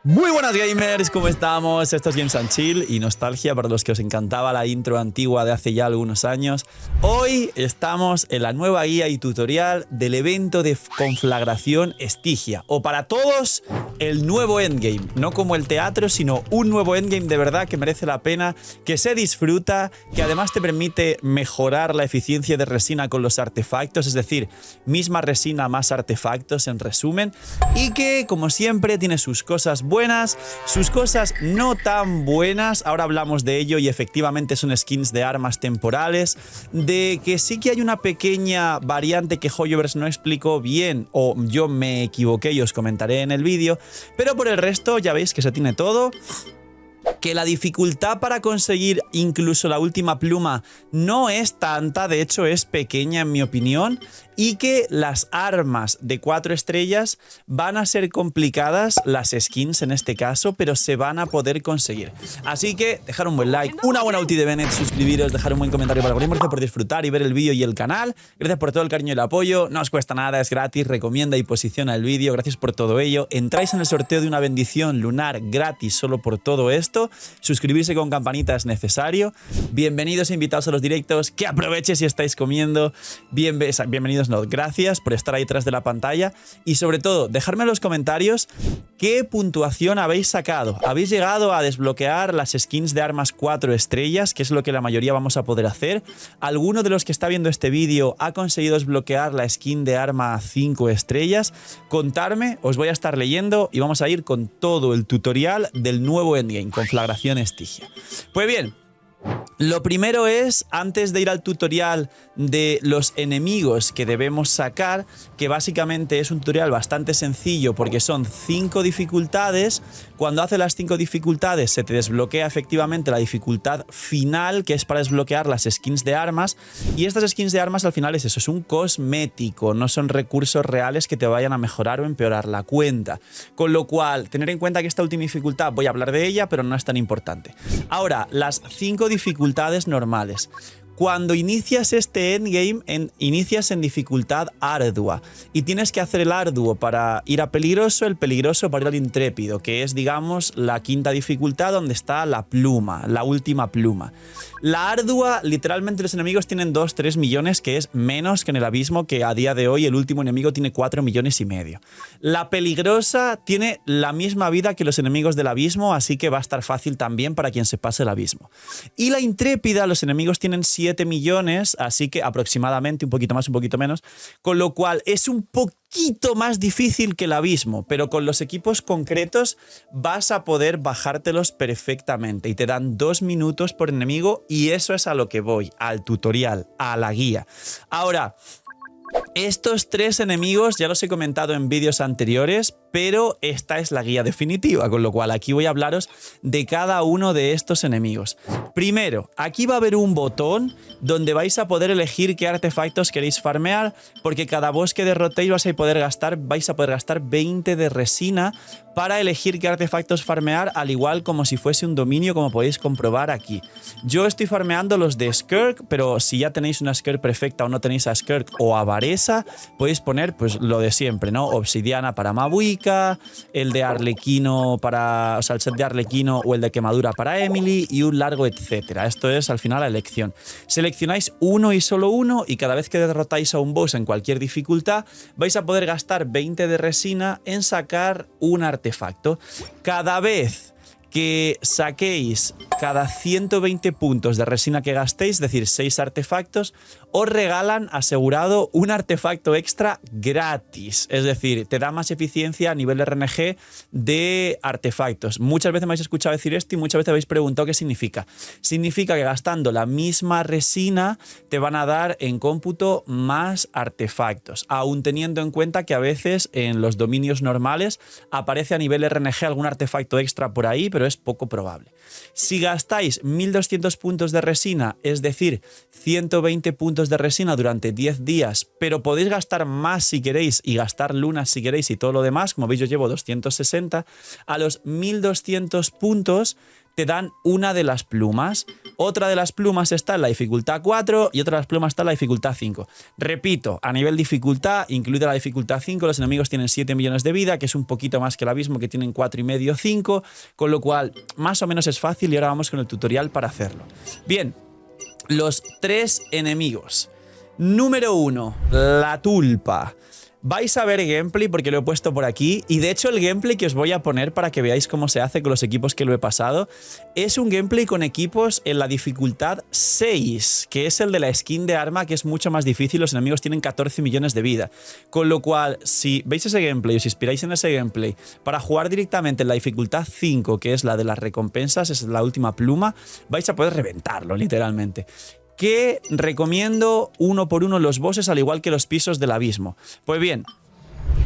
Muy buenas gamers, ¿cómo estamos? Esto es Games and Chill y nostalgia para los que os encantaba la intro antigua de hace ya algunos años. Hoy estamos en la nueva guía y tutorial del evento de conflagración Estigia, o para todos, el nuevo endgame. No como el teatro, sino un nuevo endgame de verdad que merece la pena, que se disfruta, que además te permite mejorar la eficiencia de resina con los artefactos, es decir, misma resina más artefactos en resumen, y que como siempre tiene sus cosas buenas, sus cosas no tan buenas. Ahora hablamos de ello y efectivamente son skins de armas temporales, de que sí que hay una pequeña variante que Hoyoverse no explicó bien o yo me equivoqué y os comentaré en el vídeo, pero por el resto ya veis que se tiene todo. Que la dificultad para conseguir incluso la última pluma no es tanta, de hecho es pequeña en mi opinión, y que las armas de 4 estrellas van a ser complicadas, las skins en este caso, pero se van a poder conseguir. Así que dejar un buen like, una buena ulti de Bennett, suscribiros, dejar un buen comentario para el gracias por disfrutar y ver el vídeo y el canal, gracias por todo el cariño y el apoyo, no os cuesta nada, es gratis, recomienda y posiciona el vídeo, gracias por todo ello, entráis en el sorteo de una bendición lunar gratis solo por todo esto. Suscribirse con campanita es necesario. Bienvenidos e invitados a los directos. Que aproveche si estáis comiendo. Bienvenidos, no, gracias por estar ahí detrás de la pantalla. Y sobre todo, dejadme en los comentarios qué puntuación habéis sacado. ¿Habéis llegado a desbloquear las skins de armas 4 estrellas? Que es lo que la mayoría vamos a poder hacer. ¿Alguno de los que está viendo este vídeo ha conseguido desbloquear la skin de arma 5 estrellas? Contadme, os voy a estar leyendo y vamos a ir con todo el tutorial del nuevo endgame, conflagración Estigia. Pues bien, lo primero es, antes de ir al tutorial de los enemigos que debemos sacar, que básicamente es un tutorial bastante sencillo porque son 5 dificultades. Cuando haces las 5 dificultades se te desbloquea efectivamente la dificultad final, que es para desbloquear las skins de armas, y estas skins de armas al final es eso, es un cosmético, no son recursos reales que te vayan a mejorar o empeorar la cuenta. Con lo cual, tener en cuenta que esta última dificultad, voy a hablar de ella, pero no es tan importante. Ahora, las 5 dificultades normales. Cuando inicias este endgame, inicias en dificultad ardua y tienes que hacer el arduo para ir a peligroso, el peligroso para ir al intrépido, que es, digamos, la 5ª dificultad donde está la pluma, la última pluma. La ardua, literalmente los enemigos tienen 2-3 millones, que es menos que en el abismo, que a día de hoy el último enemigo tiene 4,5 millones. La peligrosa tiene la misma vida que los enemigos del abismo, así que va a estar fácil también para quien se pase el abismo. Y la intrépida, los enemigos tienen 7 millones, así que aproximadamente, un poquito más, un poquito menos, con lo cual es un poquito más difícil que el abismo, pero con los equipos concretos vas a poder bajártelos perfectamente y te dan 2 minutos por enemigo, y eso es a lo que voy, al tutorial, a la guía. Ahora, estos 3 enemigos ya los he comentado en vídeos anteriores, pero esta es la guía definitiva, con lo cual aquí voy a hablaros de cada uno de estos enemigos. Primero, aquí va a haber un botón donde vais a poder elegir qué artefactos queréis farmear, porque cada boss que derrotéis vais a poder gastar 20 de resina para elegir qué artefactos farmear, al igual como si fuese un dominio, como podéis comprobar aquí. Yo estoy farmeando los de Skirk, pero si ya tenéis una Skirk perfecta o no tenéis a Skirk o a Varesa, podéis poner pues lo de siempre, ¿no? Obsidiana para Mabuika, el de Arlequino para, o sea, el set de Arlequino o el de quemadura para Emily y un largo etcétera. Esto es al final la elección. Seleccionáis uno y solo uno, y cada vez que derrotáis a un boss en cualquier dificultad vais a poder gastar 20 de resina en sacar un artefacto. Cada vez que saquéis cada 120 puntos de resina que gastéis, es decir, 6 artefactos, os regalan asegurado un artefacto extra gratis. Es decir, te da más eficiencia a nivel RNG de artefactos. Muchas veces me habéis escuchado decir esto y muchas veces habéis preguntado qué significa. Significa que gastando la misma resina te van a dar en cómputo más artefactos, aún teniendo en cuenta que a veces en los dominios normales aparece a nivel RNG algún artefacto extra por ahí, pero es poco probable. Si gastáis 1200 puntos de resina, es decir, 120 puntos de resina durante 10 días, pero podéis gastar más si queréis y gastar lunas si queréis y todo lo demás, como veis yo llevo 260, a los 1200 puntos te dan una de las plumas. Otra de las plumas está en la dificultad 4 y otra de las plumas está en la dificultad 5. Repito, a nivel dificultad, incluida la dificultad 5, los enemigos tienen 7 millones de vida, que es un poquito más que el abismo, que tienen 4,5, 5, con lo cual más o menos es fácil y ahora vamos con el tutorial para hacerlo. Bien, los 3 enemigos. Número 1, la tulpa. Vais a ver gameplay porque lo he puesto por aquí y de hecho el gameplay que os voy a poner para que veáis cómo se hace con los equipos que lo he pasado es un gameplay con equipos en la dificultad 6, que es el de la skin de arma, que es mucho más difícil, los enemigos tienen 14 millones de vida, con lo cual si veis ese gameplay, os inspiráis en ese gameplay para jugar directamente en la dificultad 5, que es la de las recompensas, es la última pluma, vais a poder reventarlo literalmente. Que recomiendo uno por uno los bosses, al igual que los pisos del abismo. Pues bien,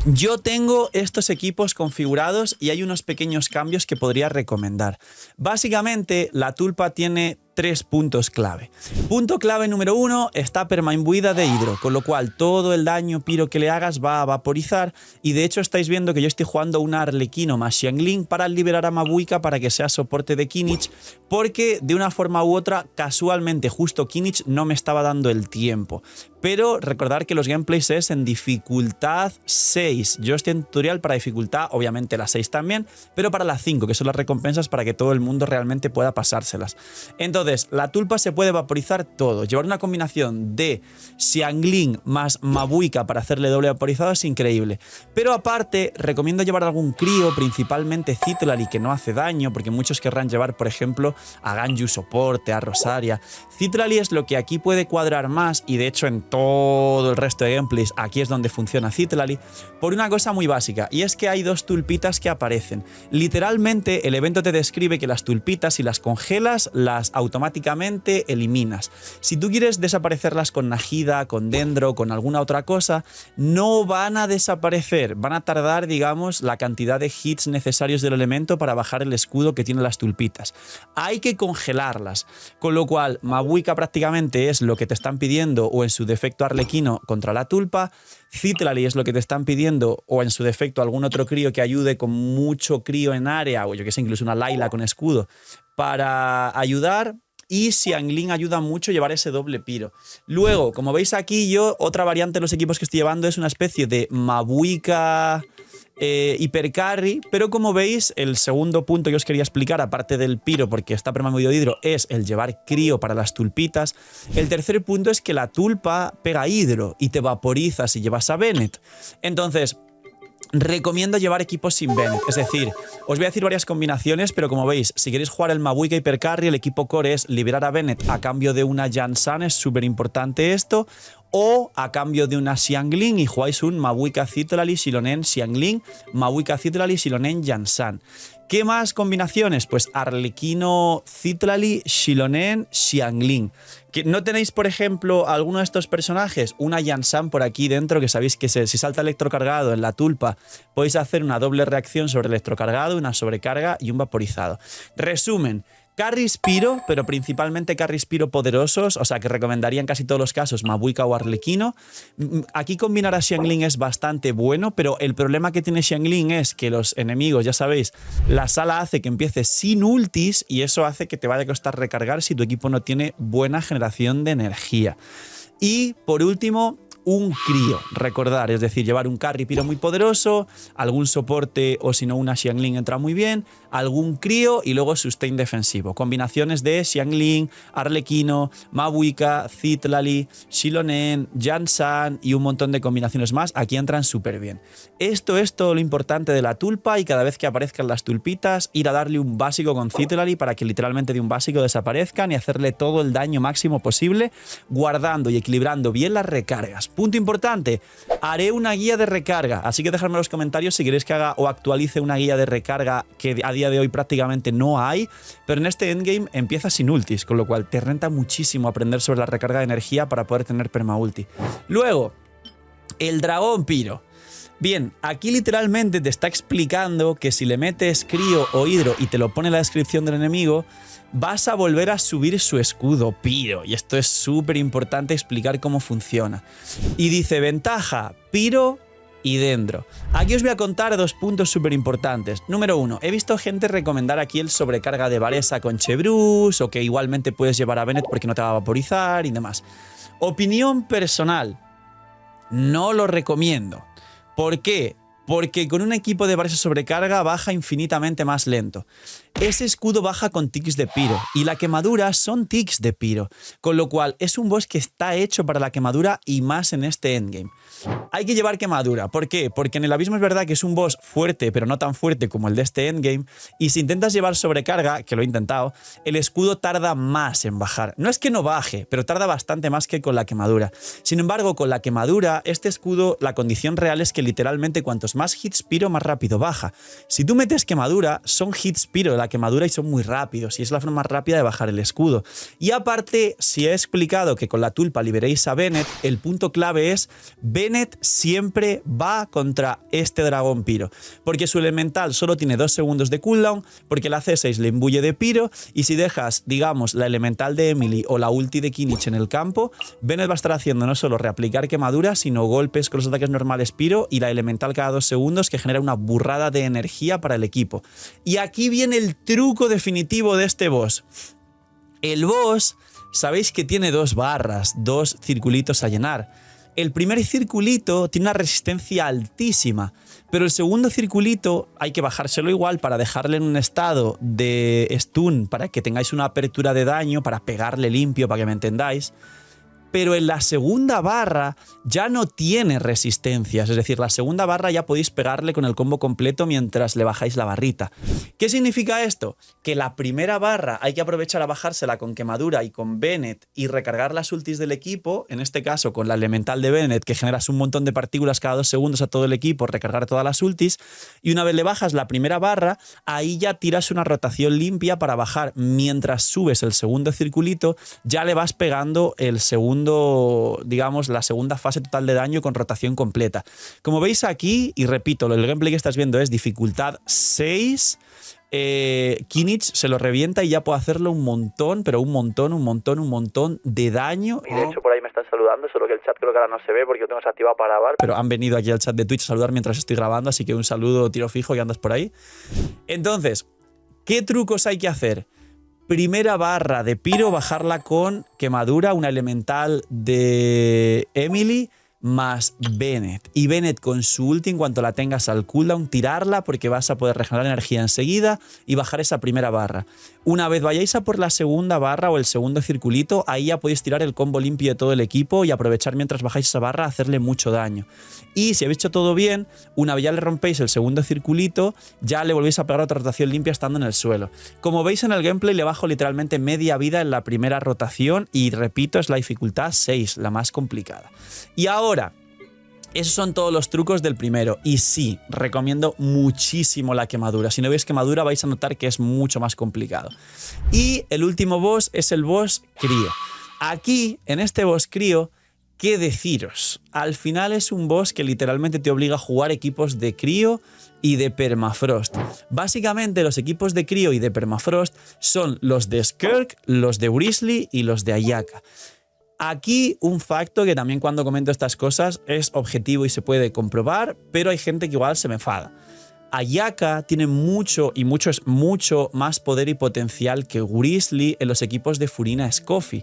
yo tengo estos equipos configurados y hay unos pequeños cambios que podría recomendar. Básicamente, la tulpa tiene 3 puntos clave. Punto clave número 1, está permaimbuida de hidro, con lo cual todo el daño piro que le hagas va a vaporizar y de hecho estáis viendo que yo estoy jugando una Arlequino más Xiangling para liberar a Mabuika para que sea soporte de Kinich, porque de una forma u otra, casualmente justo Kinich no me estaba dando el tiempo. Pero recordar que los gameplays es en dificultad 6. Yo estoy en tutorial para dificultad, obviamente la 6 también, pero para la 5, que son las recompensas para que todo el mundo realmente pueda pasárselas. Entonces, la tulpa se puede vaporizar todo. Llevar una combinación de Xiangling más Mabuika para hacerle doble vaporizado es increíble. Pero aparte, recomiendo llevar algún crío, principalmente Citlali, que no hace daño, porque muchos querrán llevar, por ejemplo, a Ganyu soporte, a Rosaria. Citlali es lo que aquí puede cuadrar más, y de hecho en todo el resto de gameplays aquí es donde funciona Citlali, por una cosa muy básica, y es que hay 2 tulpitas que aparecen. Literalmente, el evento te describe que las tulpitas, si las congelas, las automáticamente eliminas. Si tú quieres desaparecerlas con Najida, con Dendro, con alguna otra cosa, no van a desaparecer, van a tardar, digamos, la cantidad de hits necesarios del elemento para bajar el escudo que tienen las tulpitas. Hay que congelarlas, con lo cual Mabuika prácticamente es lo que te están pidiendo, o en su defecto Arlequino contra la tulpa. Citlali es lo que te están pidiendo, o en su defecto algún otro crío que ayude con mucho crío en área, o yo que sé, incluso una Layla con escudo para ayudar. Y Xiangling ayuda mucho a llevar ese doble piro. Luego, como veis aquí, yo otra variante de los equipos que estoy llevando es una especie de Mabuika hipercarry, pero como veis, el segundo punto que os quería explicar, aparte del piro, porque está permamedio de hidro, es el llevar crío para las tulpitas. El tercer punto es que la tulpa pega hidro y te vaporiza si llevas a Bennett. Entonces, recomiendo llevar equipos sin Bennett, es decir, os voy a decir varias combinaciones, pero como veis, si queréis jugar el Mabuika Hypercarry, el equipo core es liberar a Bennett a cambio de una Jansan, es súper importante esto, o a cambio de una Xiangling y jugáis un Mabuika Citlali Xilonen Xiangling, Mabuika Citlali Xilonen Jansan. ¿Qué más combinaciones? Pues Arlequino Citlali Xilonen Xiangling. ¿Que no tenéis, por ejemplo, alguno de estos personajes? Una Jansan por aquí dentro, que sabéis que si salta electrocargado en la tulpa, podéis hacer una doble reacción sobre electrocargado, una sobrecarga y un vaporizado. Resumen. Carries piro, pero principalmente carries piro poderosos, o sea que recomendaría en casi todos los casos Mabuika o Arlequino. Aquí combinar a Xiangling es bastante bueno, pero el problema que tiene Xiangling es que los enemigos, ya sabéis, la sala hace que empiece sin ultis y eso hace que te vaya a costar recargar si tu equipo no tiene buena generación de energía. Y por último, un crío, recordar, es decir, llevar un carry piro muy poderoso, algún soporte o si no una Xiangling entra muy bien, algún crío y luego sustain defensivo. Combinaciones de Xiangling, Arlequino, Mabuika, Citlali, Xilonen, Jansan y un montón de combinaciones más, aquí entran súper bien. Esto es todo lo importante de la tulpa y cada vez que aparezcan las tulpitas, ir a darle un básico con Citlali para que literalmente de un básico desaparezcan y hacerle todo el daño máximo posible, guardando y equilibrando bien las recargas. Punto importante, haré una guía de recarga, así que dejadme en los comentarios si queréis que haga o actualice una guía de recarga que a día de hoy prácticamente no hay, pero en este endgame empieza sin ultis, con lo cual te renta muchísimo aprender sobre la recarga de energía para poder tener permaulti. Luego, el dragón piro. Bien, aquí literalmente te está explicando que si le metes crío o hidro y te lo pone en la descripción del enemigo, vas a volver a subir su escudo piro. Y esto es súper importante explicar cómo funciona. Y dice, ventaja, piro y dentro. Aquí os voy a contar 2 puntos súper importantes. Número 1, he visto gente recomendar aquí el sobrecarga de Varesa con Chebrus, o que igualmente puedes llevar a Bennett porque no te va a vaporizar y demás. Opinión personal, no lo recomiendo. ¿Por qué? Porque con un equipo de Varesa sobrecarga baja infinitamente más lento. Ese escudo baja con tics de Pyro y la quemadura son tics de Pyro, con lo cual es un boss que está hecho para la quemadura y más en este endgame. Hay que llevar quemadura. ¿Por qué? Porque en el abismo es verdad que es un boss fuerte, pero no tan fuerte como el de este endgame, y si intentas llevar sobrecarga, que lo he intentado, el escudo tarda más en bajar. No es que no baje, pero tarda bastante más que con la quemadura. Sin embargo, con la quemadura, este escudo, la condición real es que literalmente cuantos más hits Pyro, más rápido baja. Si tú metes quemadura, son hits Pyro la quemadura y son muy rápidos, y es la forma más rápida de bajar el escudo. Y aparte, si he explicado que con la tulpa liberéis a Bennett, el punto clave es Bennett siempre va contra este dragón Pyro, porque su elemental solo tiene 2 segundos de cooldown, porque la C6 le imbuye de Pyro, y si dejas, digamos, la elemental de Emily o la ulti de Kinich en el campo, Bennett va a estar haciendo no solo reaplicar quemadura, sino golpes con los ataques normales Pyro y la elemental cada 2 segundos, que genera una burrada de energía para el equipo. Y aquí viene el truco definitivo de este boss. El boss, sabéis que tiene 2 barras, 2 circulitos a llenar. El primer circulito tiene una resistencia altísima, pero el segundo circulito hay que bajárselo igual para dejarle en un estado de stun, para que tengáis una apertura de daño, para pegarle limpio, para que me entendáis. Pero en la segunda barra ya no tiene resistencias, es decir, la segunda barra ya podéis pegarle con el combo completo mientras le bajáis la barrita. ¿Qué significa esto? Que la primera barra hay que aprovechar a bajársela con quemadura y con Bennett y recargar las ultis del equipo, en este caso con la elemental de Bennett, que generas un montón de partículas cada 2 segundos a todo el equipo, recargar todas las ultis, y una vez le bajas la primera barra, ahí ya tiras una rotación limpia para bajar. Mientras subes el segundo circulito, ya le vas pegando el segundo, digamos, la segunda fase total de daño con rotación completa. Como veis aquí, y repito, el gameplay que estás viendo es dificultad 6. Kinich se lo revienta y ya puede hacerlo un montón, pero un montón de daño. Y de hecho por ahí me están saludando, solo que el chat creo que ahora no se ve porque yo tengo desactivado para grabar, pero han venido aquí al chat de Twitch a saludar mientras estoy grabando, así que un saludo tiro fijo que andas por ahí. Entonces, ¿qué trucos hay que hacer? Primera barra de Pyro, bajarla con quemadura, una elemental de Emily más Bennett. Y Bennett con su ulti, en cuanto la tengas al cooldown, tirarla porque vas a poder regenerar energía enseguida y bajar esa primera barra. Una vez vayáis a por la segunda barra o el segundo circulito, ahí ya podéis tirar el combo limpio de todo el equipo y aprovechar mientras bajáis esa barra a hacerle mucho daño. Y si habéis hecho todo bien, una vez ya le rompéis el segundo circulito, ya le volvéis a pegar otra rotación limpia estando en el suelo. Como veis en el gameplay, le bajo literalmente media vida en la primera rotación y repito, es la dificultad 6, la más complicada. Y ahora, esos son todos los trucos del primero. Y sí, recomiendo muchísimo la quemadura. Si no veis quemadura vais a notar que es mucho más complicado. Y el último boss es el boss crío. Aquí, en este boss crío, ¿qué deciros? Al final es un boss que literalmente te obliga a jugar equipos de crío y de permafrost. Básicamente los equipos de crío y de permafrost son los de Skirk, los de Wriothesley y los de Ayaka. Aquí un facto que también cuando comento estas cosas es objetivo y se puede comprobar, pero hay gente que igual se me enfada. Ayaka tiene mucho más poder y potencial que Wriothesley en los equipos de Furina Scoffy.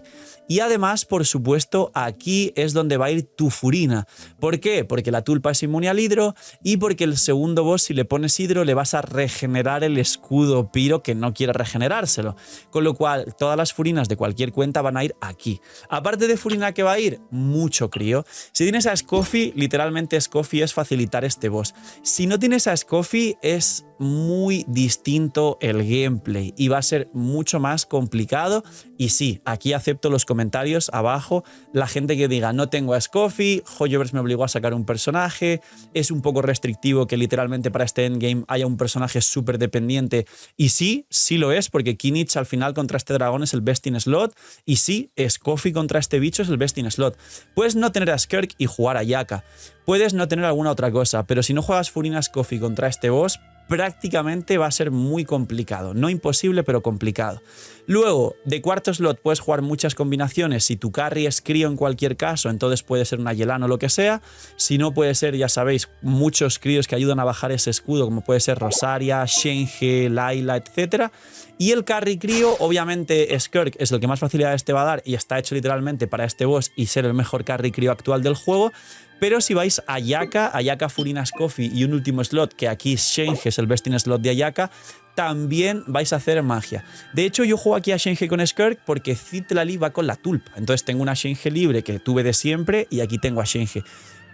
Y además, por supuesto, aquí es donde va a ir tu Furina. ¿Por qué? Porque la tulpa es inmune al hidro y porque el segundo boss, si le pones hidro, le vas a regenerar el escudo Pyro que no quiere regenerárselo. Con lo cual, todas las Furinas de cualquier cuenta van a ir aquí. Aparte de Furina, que va a ir mucho crío. Si tienes a Scoffy, literalmente Scoffy es facilitar este boss. Si no tienes a Scoffy, es muy distinto el gameplay y va a ser mucho más complicado. Y sí, aquí acepto los comentarios abajo, la gente que diga no tengo a Scoffy, Hoyoverse me obligó a sacar un personaje, es un poco restrictivo que literalmente para este endgame haya un personaje súper dependiente. Y sí, sí lo es, porque Kinich al final contra este dragón es el best in slot, y sí, Scoffy contra este bicho es el best in slot. Puedes no tener a Skirk y jugar a Ayaka, puedes no tener alguna otra cosa, pero si no juegas Furina Scoffy contra este boss, prácticamente va a ser muy complicado. No imposible, pero complicado. Luego, de cuarto slot puedes jugar muchas combinaciones. Si tu carry es crío en cualquier caso, entonces puede ser una Yelan o lo que sea. Si no, puede ser, ya sabéis, muchos críos que ayudan a bajar ese escudo, como puede ser Rosaria, Shenhe, Layla, etc. Y el carry crío, obviamente, Skirk es el que más facilidades te va a dar y está hecho literalmente para este boss y ser el mejor carry crío actual del juego. Pero si vais a Ayaka, Furina, Scoffy y un último slot, que aquí Shenhe es el best in slot de Ayaka, también vais a hacer magia. De hecho, yo juego aquí a Shenhe con Skirk porque Citlali va con la tulpa. Entonces tengo una Shenhe libre que tuve de siempre y aquí tengo a Shenhe.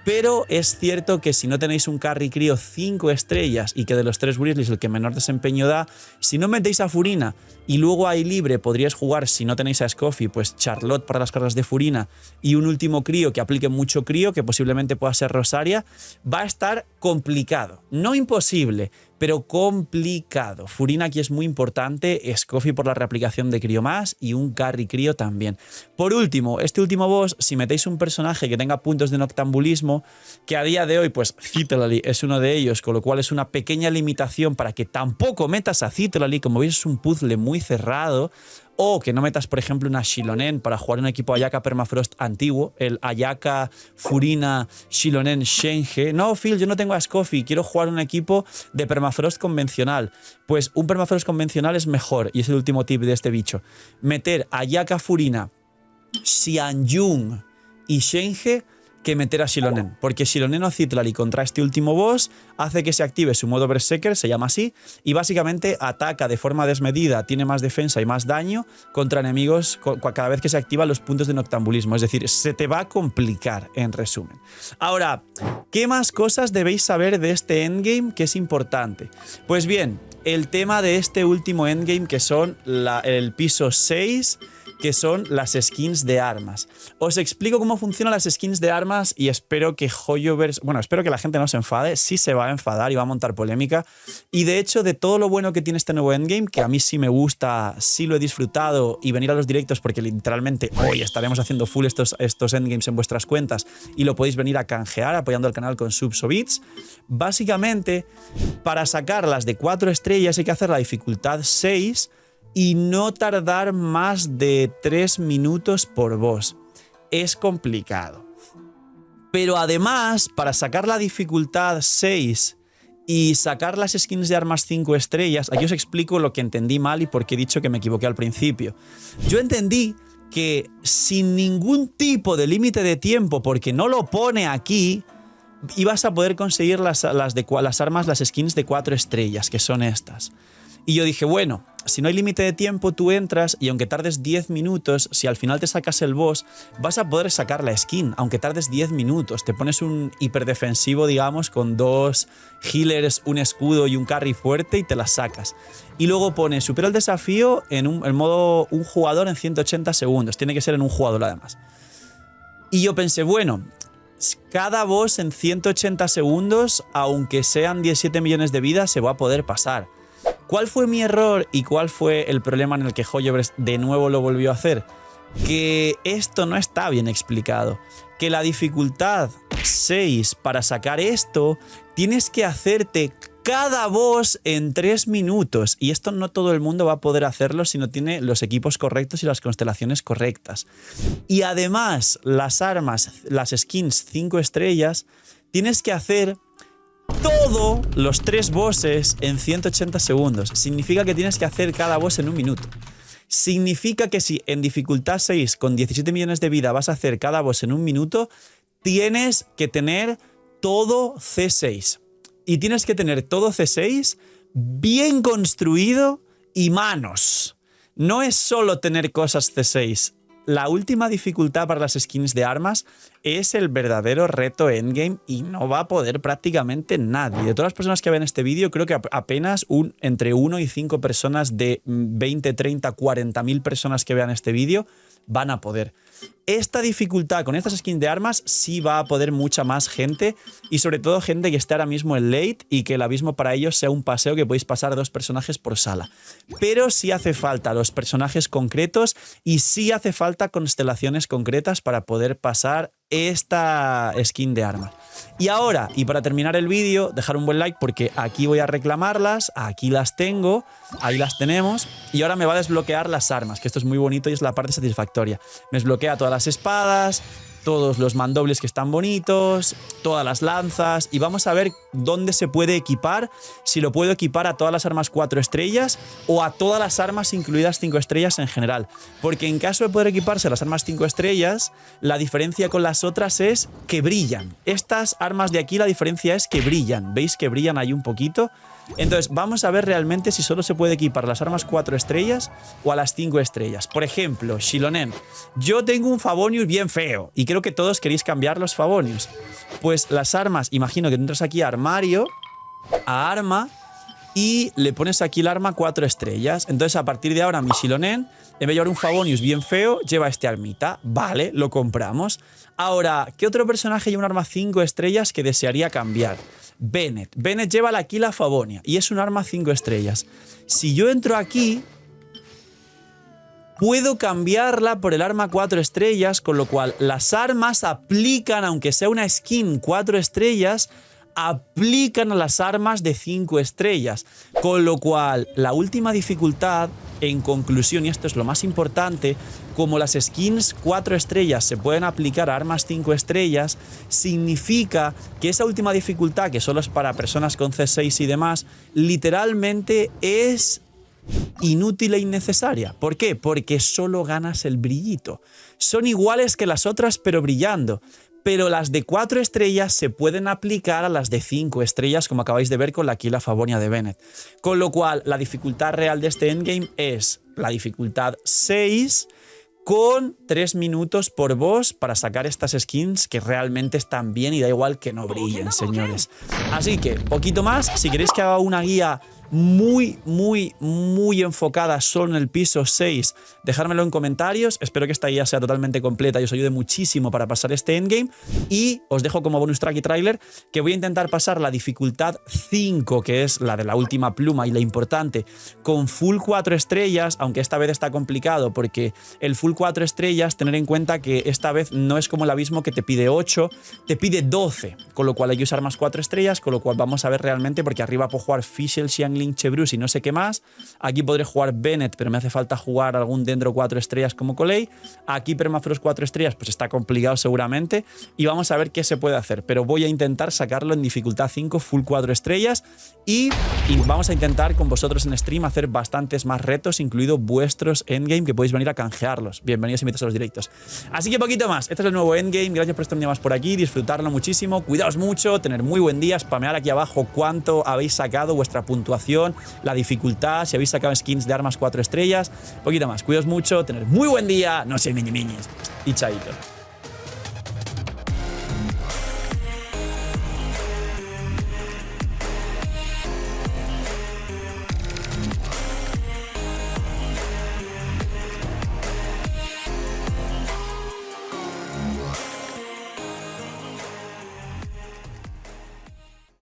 Pero es cierto que si no tenéis un carry crío 5 estrellas y que de los 3 Grizzlies el que menor desempeño da, si no metéis a Furina y luego ahí libre podríais jugar, si no tenéis a Scoffy, pues Charlotte para las cargas de Furina y un último crío que aplique mucho crío, que posiblemente pueda ser Rosaria, va a estar complicado. No imposible, pero complicado. Furina aquí es muy importante, Scoffy por la reaplicación de crío más y un carry crío también. Por último, este último boss, si metéis un personaje que tenga puntos de noctambulismo, que a día de hoy, pues Citlali es uno de ellos, con lo cual es una pequeña limitación para que tampoco metas a Citlali, como veis es un puzzle muy cerrado, o que no metas, por ejemplo, una Xilonen para jugar un equipo Ayaka Permafrost antiguo, el Ayaka, Furina, Xilonen, Shenhe. No, Phil, yo no tengo a Scoffy, quiero jugar un equipo de Permafrost convencional. Pues un Permafrost convencional es mejor, y es el último tip de este bicho. Meter Ayaka, Furina, Xianyun y Shenhe que meter a Xilonen, porque Xilonen o Citlali contra este último boss hace que se active su modo Berserker, se llama así, y básicamente ataca de forma desmedida, tiene más defensa y más daño contra enemigos cada vez que se activan los puntos de noctambulismo, es decir, se te va a complicar en resumen. Ahora, ¿qué más cosas debéis saber de este endgame que es importante? Pues bien, el tema de este último endgame que son el piso 6, que son las skins de armas. Os explico cómo funcionan las skins de armas y espero que Hoyoverse, bueno, espero que la gente no se enfade, sí se va a enfadar y va a montar polémica. Y de hecho, de todo lo bueno que tiene este nuevo endgame, que a mí sí me gusta, sí lo he disfrutado, y venir a los directos porque literalmente hoy estaremos haciendo full estos endgames en vuestras cuentas y lo podéis venir a canjear apoyando al canal con subs o bits. Básicamente, para sacar las de 4 estrellas hay que hacer la dificultad 6 y no tardar más de 3 minutos por boss. Es complicado. Pero además, para sacar la dificultad 6 y sacar las skins de armas 5 estrellas, aquí os explico lo que entendí mal y por qué he dicho que me equivoqué al principio. Yo entendí que sin ningún tipo de límite de tiempo, porque no lo pone aquí, ibas a poder conseguir las armas, las skins de 4 estrellas, que son estas. Y yo dije, bueno, si no hay límite de tiempo, tú entras y aunque tardes 10 minutos, si al final te sacas el boss, vas a poder sacar la skin, aunque tardes 10 minutos. Te pones un hiperdefensivo, digamos, con 2 healers, un escudo y un carry fuerte y te la sacas. Y luego pone, supera el desafío en modo un jugador en 180 segundos. Tiene que ser en un jugador además. Y yo pensé, bueno, cada boss en 180 segundos, aunque sean 17 millones de vidas, se va a poder pasar. ¿Cuál fue mi error y cuál fue el problema en el que Hoyoverse de nuevo lo volvió a hacer? Que esto no está bien explicado. Que la dificultad 6 para sacar esto, tienes que hacerte cada boss en 3 minutos. Y esto no todo el mundo va a poder hacerlo si no tiene los equipos correctos y las constelaciones correctas. Y además, las armas, las skins 5 estrellas, tienes que hacer todos los 3 bosses en 180 segundos. Significa que tienes que hacer cada boss en 1 minuto. Significa que si en dificultad 6 con 17 millones de vida vas a hacer cada boss en 1 minuto, tienes que tener todo C6. Y tienes que tener todo C6 bien construido y manos. No es solo tener cosas C6. La última dificultad para las skins de armas es el verdadero reto endgame y no va a poder prácticamente nadie. De todas las personas que ven este vídeo, creo que apenas entre 1 y 5 personas de 20, 30, 40.000 personas que vean este vídeo van a poder. Esta dificultad con estas skins de armas sí va a poder mucha más gente y sobre todo gente que esté ahora mismo en late y que el abismo para ellos sea un paseo que podéis pasar 2 personajes por sala. Pero sí hace falta los personajes concretos y sí hace falta constelaciones concretas para poder pasar esta skin de armas. Y ahora, y para terminar el vídeo, dejar un buen like porque aquí voy a reclamarlas, aquí las tengo, ahí las tenemos, y ahora me va a desbloquear las armas, que esto es muy bonito y es la parte satisfactoria. Me desbloquea todas las espadas, todos los mandobles que están bonitos, todas las lanzas, y vamos a ver dónde se puede equipar, si lo puedo equipar a todas las armas 4 estrellas o a todas las armas incluidas 5 estrellas en general. Porque en caso de poder equiparse a las armas 5 estrellas, la diferencia con las otras es que brillan. Estas armas de aquí la diferencia es que brillan. ¿Veis que brillan ahí un poquito? Entonces vamos a ver realmente si solo se puede equipar a las armas 4 estrellas o a las 5 estrellas. Por ejemplo, Xilonen. Yo tengo un Favonius bien feo y creo que todos queréis cambiar los Favonius. Pues las armas, imagino que entras aquí a armario, a arma, y le pones aquí el arma 4 estrellas. Entonces a partir de ahora mi Xilonen, en vez de llevar un Favonius bien feo, lleva este armita. Vale, lo compramos. Ahora, ¿qué otro personaje lleva un arma 5 estrellas que desearía cambiar? Bennett. Bennett lleva la Aquila Favonia y es un arma 5 estrellas. Si yo entro aquí, puedo cambiarla por el arma 4 estrellas, con lo cual las armas aplican, aunque sea una skin 4 estrellas, aplican a las armas de 5 estrellas. Con lo cual, la última dificultad, en conclusión, y esto es lo más importante, como las skins 4 estrellas se pueden aplicar a armas 5 estrellas, significa que esa última dificultad, que solo es para personas con C6 y demás, literalmente es inútil e innecesaria. ¿Por qué? Porque solo ganas el brillito. Son iguales que las otras, pero brillando. Pero las de 4 estrellas se pueden aplicar a las de 5 estrellas, como acabáis de ver con la Aquila Favonia de Bennett. Con lo cual, la dificultad real de este endgame es la dificultad 6, con 3 minutos por boss para sacar estas skins que realmente están bien y da igual que no brillen, señores. Así que, poquito más. Si queréis que haga una guía muy enfocada solo en el piso 6, dejármelo en comentarios. Espero que esta guía sea totalmente completa y os ayude muchísimo para pasar este endgame. Y os dejo como bonus track y trailer que voy a intentar pasar la dificultad 5, que es la de la última pluma y la importante, con full 4 estrellas, aunque esta vez está complicado porque el full 4 estrellas, tener en cuenta que esta vez no es como el abismo que te pide 8, te pide 12, con lo cual hay que usar más 4 estrellas, con lo cual vamos a ver realmente, porque arriba puedo jugar Fischl, Xiangling, Chevreuse y no sé qué más. Aquí podré jugar Bennett, pero me hace falta jugar algún Dendro 4 estrellas como Coley. Aquí Permafrost 4 estrellas, pues está complicado seguramente. Y vamos a ver qué se puede hacer. Pero voy a intentar sacarlo en dificultad 5, full 4 estrellas. Y vamos a intentar con vosotros en stream hacer bastantes más retos, incluido vuestros endgame, que podéis venir a canjearlos. Bienvenidos y invitados a los directos. Así que poquito más. Este es el nuevo endgame. Gracias por estar un día más por aquí. Disfrutarlo muchísimo. Cuidaos mucho. Tener muy buen día. Spamear aquí abajo cuánto habéis sacado, vuestra puntuación, la dificultad, si habéis sacado skins de armas 4 estrellas. Poquito más. Cuidaos mucho. Tener muy buen día. No seáis miñis. Y chaito.